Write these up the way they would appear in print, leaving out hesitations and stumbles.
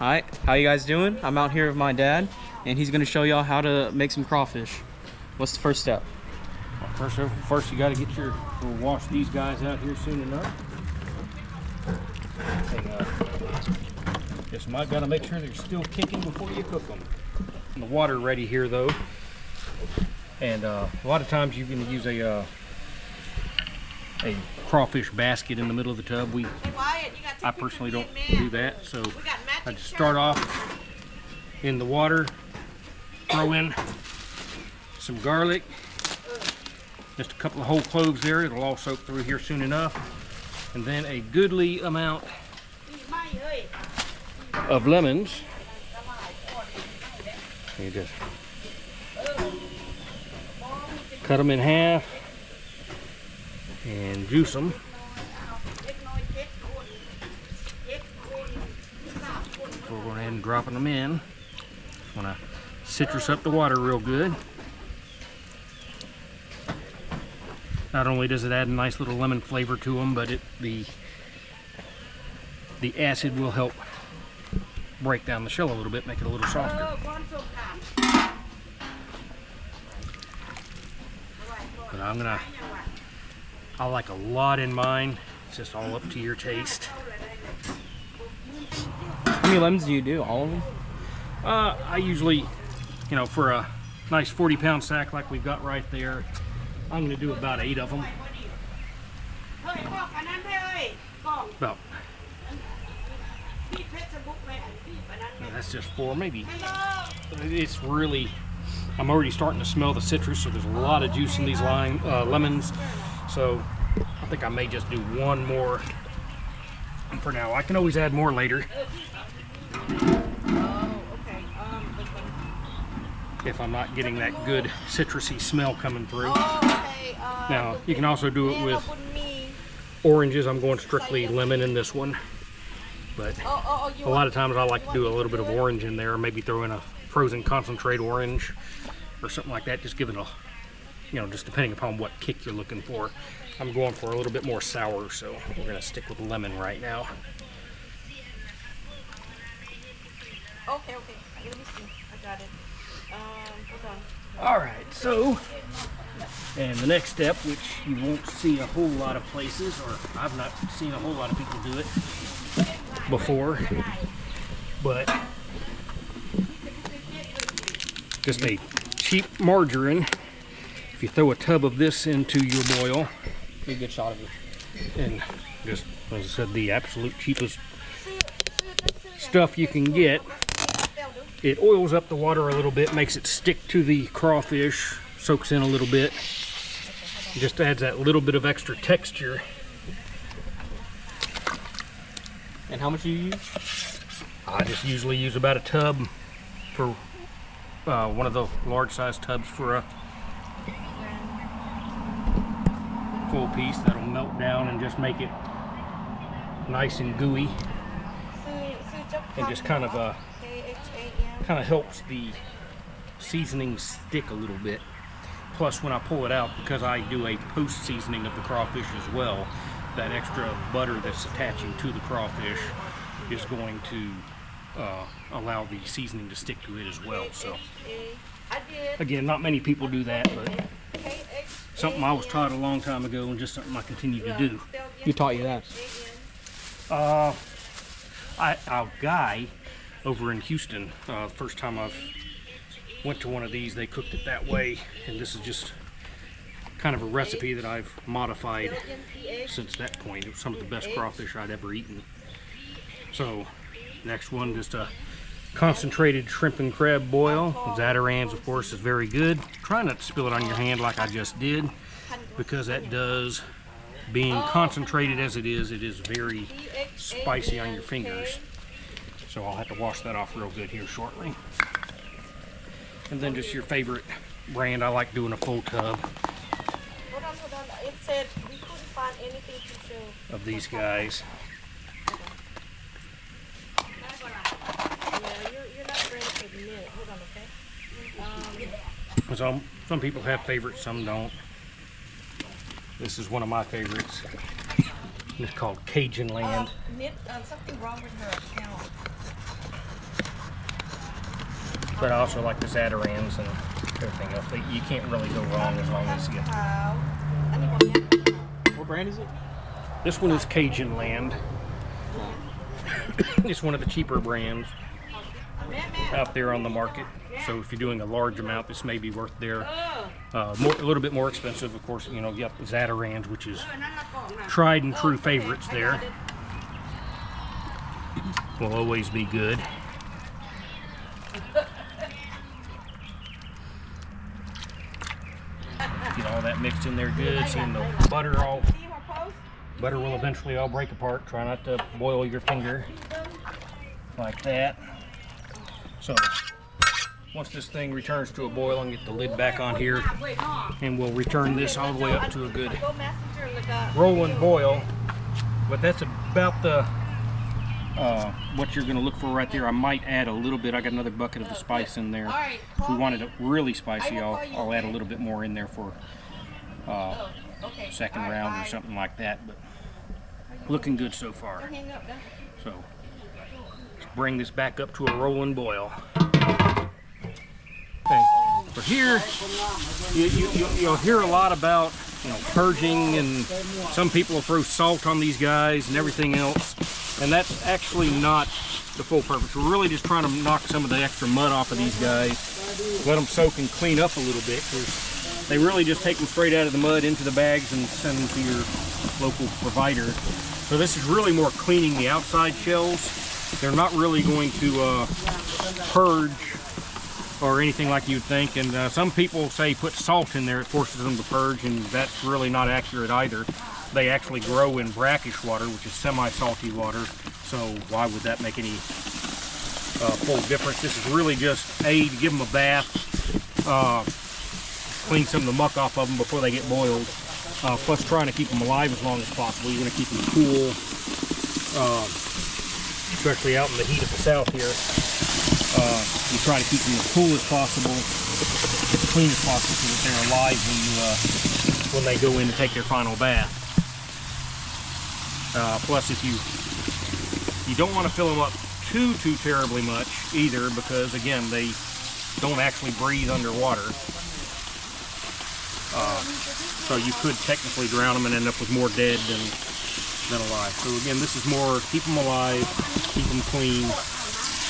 Hi, how you guys doing? I'm out here with my dad, and he's gonna show y'all how to make some crawfish. What's the first step? Well, first you got to we'll wash these guys out here soon enough. And, just might got to make sure they're still kicking before you cook them. The water ready here though, and a lot of times you can use a crawfish basket in the middle of the tub. I personally don't do that, so I just start off in the water, throw in some garlic, just a couple of whole cloves there. It'll all soak through here soon enough, and then a goodly amount of lemons. You just cut them in half and juice them. So we're going ahead and dropping them in. Want to citrus up the water real good. Not only does it add a nice little lemon flavor to them, but the acid will help break down the shell a little bit, make it a little softer. But I like a lot in mine. It's just all up to your taste. How many lemons do you do? All of them? I usually, for a nice 40-pound sack like we've got right there, I'm going to do about 8 of them. About. That's just 4, maybe. It's really, I'm already starting to smell the citrus, so there's a lot of juice in these lemons. So I think I may just do 1 more for now. I can always add more later. If I'm not getting that good citrusy smell coming through. Now, you can also do it with oranges. I'm going strictly lemon in this one. But a lot of times I like to do a little bit of orange in there, maybe throw in a frozen concentrate orange or something like that. Just give it a, just depending upon what kick you're looking for. I'm going for a little bit more sour, so we're going to stick with lemon right now. Okay. Let me see. I got it. Hold on. All right, so, and the next step, which you won't see a whole lot of places, or I've not seen a whole lot of people do it before, but just a cheap margarine. If you throw a tub of this into your boil, Be a good shot of it. and just, as I said, the absolute cheapest stuff you can get. It oils up the water a little bit, makes it stick to the crawfish, soaks in a little bit. It just adds that little bit of extra texture. And how much do you use? I just usually use about a tub for one of the large size tubs for a full piece. That'll melt down and just make it nice and gooey, and just kind of helps the seasoning stick a little bit. Plus, when I pull it out, because I do a post seasoning of the crawfish as well, that extra butter that's attaching to the crawfish is going to allow the seasoning to stick to it as well. So again, not many people do that, but something I was taught a long time ago, and just something I continue to do. Who taught you that? A guy over in Houston, the first time I went to one of these, they cooked it that way, and this is just kind of a recipe that I've modified since that point. It was some of the best crawfish I'd ever eaten. So next one, just a concentrated shrimp and crab boil. Zatarains, of course, is very good. Try not to spill it on your hand like I just did, because that does, being concentrated as it is very spicy on your fingers. So I'll have to wash that off real good here shortly. And then just your favorite brand. I like doing a full tub Hold on. It said we couldn't find anything to show of these guys. Yeah, you're not ready for the minute. Hold on, okay? Some people have favorites, some don't. This is one of my favorites. It's called CajunLand. Something wrong with her account. But I also like the Zatarains and everything else. You can't really go wrong as long as you. What brand is it? This one is CajunLand. It's one of the cheaper brands out there on the market. So if you're doing a large amount, this may be worth their a little bit more expensive. Of course, you know, you got the Zatarains, which is tried and true favorites there. Will always be good. Get all that mixed in there good. Seeing the butter will eventually all break apart. Try not to boil your finger like that. So once this thing returns to a boil, and get the lid back on here, and we'll return this all the way up to a good rolling boil. But that's about the what you're going to look for right there. I might add a little bit. I got another bucket of the spice in there. If we wanted it really spicy, I'll add a little bit more in there for second round or something like that. But looking good so far. So let's bring this back up to a rolling boil. Okay. For here, you'll hear a lot about, you know, purging, and some people will throw salt on these guys and everything else, and that's actually not the full purpose. We're really just trying to knock some of the extra mud off of these guys, let them soak and clean up a little bit, because they really just take them straight out of the mud into the bags and send them to your local provider. So this is really more cleaning the outside shells. They're not really going to purge or anything like you'd think, and some people say put salt in there, it forces them to purge, and that's really not accurate either. They actually grow in brackish water, which is semi-salty water, so why would that make any full difference? This is really just to give them a bath, clean some of the muck off of them before they get boiled, plus trying to keep them alive as long as possible. You're going to keep them cool, especially out in the heat of the south here. You try to keep them as cool as possible, as clean as possible, so that they're alive when they go in to take their final bath. Plus, if you don't want to fill them up too terribly much either, because again, they don't actually breathe underwater. So you could technically drown them and end up with more dead than alive. So again, this is more keep them alive, keep them clean,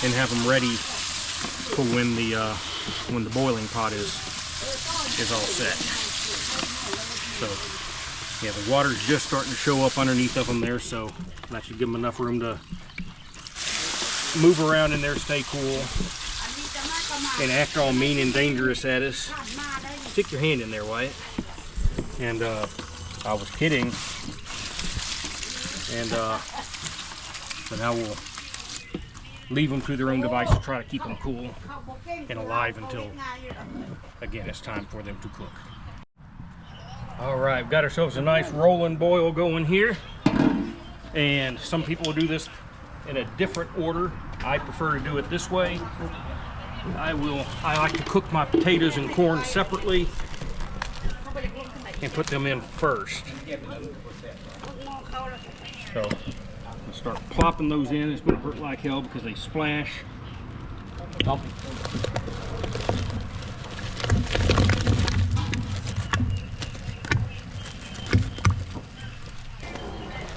and have them ready for when the boiling pot is all set. So yeah, the water's just starting to show up underneath of them there, so that should give them enough room to move around in there, stay cool, and act all mean and dangerous at us. Stick your hand in there, Wyatt. And I was kidding. And so now we'll leave them to their own devices, try to keep them cool and alive until, again, it's time for them to cook. All right, we've got ourselves a nice rolling boil going here. And some people will do this in a different order. I prefer to do it this way. I like to cook my potatoes and corn separately and put them in first. So we'll start plopping those in. It's going to hurt like hell because they splash.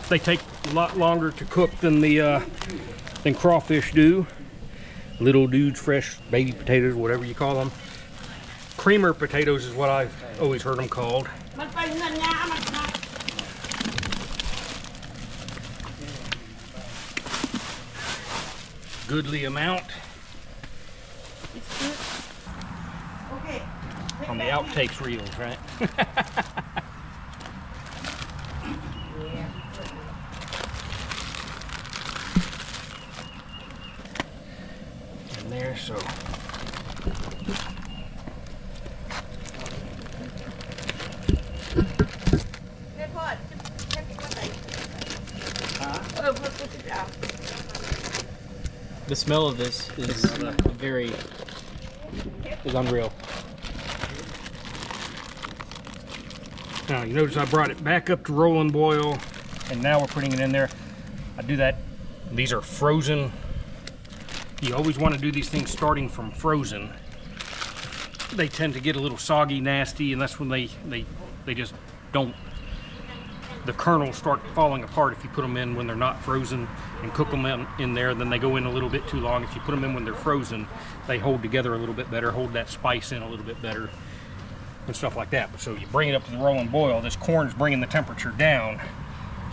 They take a lot longer to cook than than crawfish do. Little dudes, fresh baby potatoes, whatever you call them. Creamer potatoes is what I've always heard them called. Goodly amount. On the outtakes reels, right? In there, so. The smell of this is is unreal. Now you notice I brought it back up to rolling boil, and now we're putting it in there. I do that. These are frozen You always want to do these things starting from frozen. They tend to get a little soggy, nasty, and that's when they just don't. The kernels start falling apart if you put them in when they're not frozen and cook them in there. Then they go in a little bit too long. If you put them in when they're frozen, they hold together a little bit better, hold that spice in a little bit better, and stuff like that. But so you bring it up to the rolling boil. This corn's bringing the temperature down.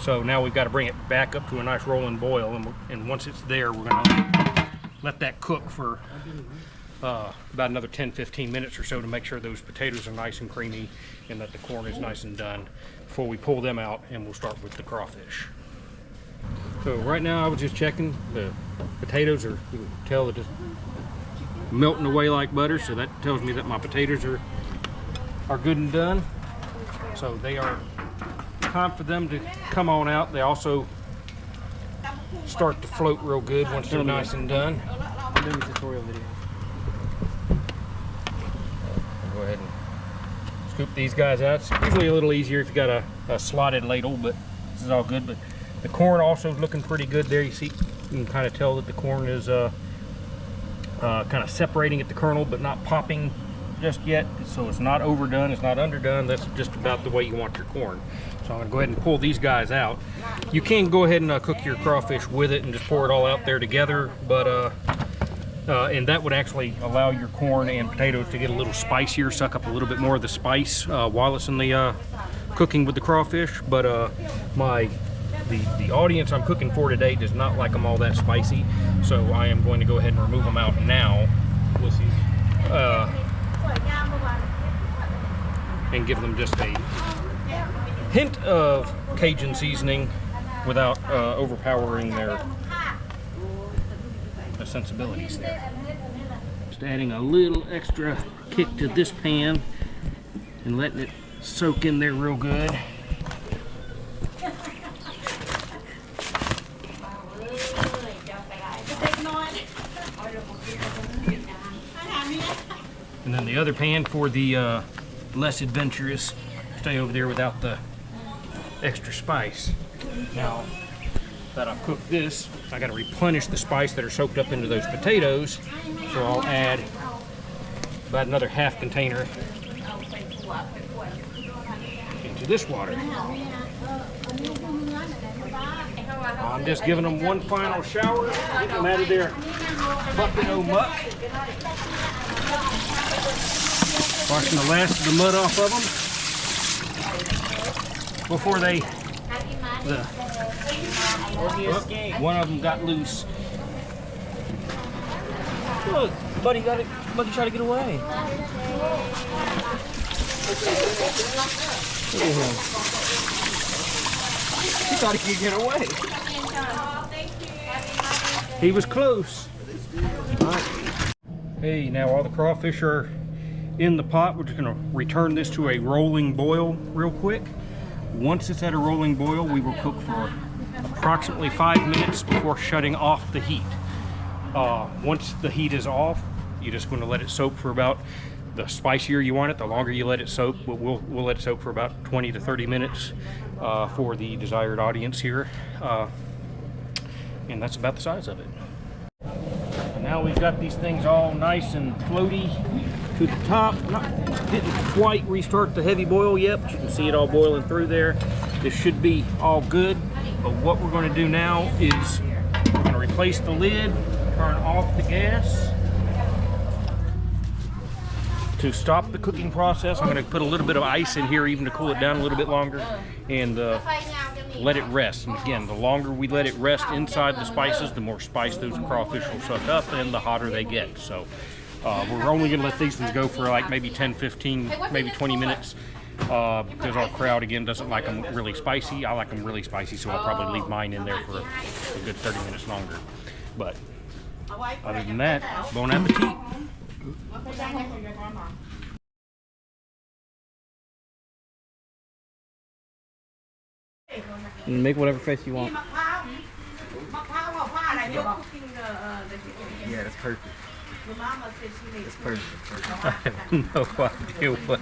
So now we've got to bring it back up to a nice rolling boil, and once it's there, we're going to let that cook for about another 10-15 minutes or so to make sure those potatoes are nice and creamy and that the corn is nice and done before we pull them out, and we'll start with the crawfish. So right now I was just checking the potatoes are, you can tell they're just melting away like butter, so that tells me that my potatoes are good and done. So they are time for them to come on out. They also start to float real good once they're nice and done. I'm doing a tutorial video. Go ahead and scoop these guys out. It's usually a little easier if you got a slotted ladle, but this is all good. But the corn also is looking pretty good there. You see, you can kind of tell that the corn is kind of separating at the kernel, but not popping just yet. So it's not overdone, it's not underdone. That's just about the way you want your corn. So I'm going to go ahead and pull these guys out. You can go ahead and cook your crawfish with it and just pour it all out there together, but and that would actually allow your corn and potatoes to get a little spicier, suck up a little bit more of the spice while it's in the cooking with the crawfish. But the audience I'm cooking for today does not like them all that spicy, so I am going to go ahead and remove them out now. We'll see. And give them just a hint of Cajun seasoning without overpowering their sensibilities there. Just adding a little extra kick to this pan and letting it soak in there real good. And then the other pan for the less adventurous, stay over there without the extra spice. Now that I've cooked this, I got to replenish the spice that are soaked up into those potatoes, so I'll add about another half container into this water. I'm just giving them one final shower, getting them out of their bucket of muck, washing the last of the mud off of them before they one of them got loose. Look, buddy tried to get away. Look at him. He thought he could get away. He was close. Hey, now all the crawfish are in the pot. We're just going to return this to a rolling boil real quick. Once it's at a rolling boil, we will cook for approximately 5 minutes before shutting off the heat. Once the heat is off, you're just going to let it soak for about, the spicier you want it, the longer you let it soak, but we'll let it soak for about 20 to 30 minutes for the desired audience here. And that's about the size of it. And now we've got these things all nice and floaty to the top. Didn't quite restart the heavy boil yet, but you can see it all boiling through there. This should be all good, but what we're going to do now is we're going to replace the lid, turn off the gas. To stop the cooking process, I'm going to put a little bit of ice in here even to cool it down a little bit longer, and let it rest. And again, the longer we let it rest inside the spices, the more spice those crawfish will suck up and the hotter they get. So we're only going to let these ones go for like maybe 10, 15, maybe 20 minutes because our crowd, again, doesn't like them really spicy. I like them really spicy, so I'll probably leave mine in there for a good 30 minutes longer. But other than that, bon appetit. And make whatever face you want. Yeah, that's perfect. Your mama said she made That's perfect. I have no idea what.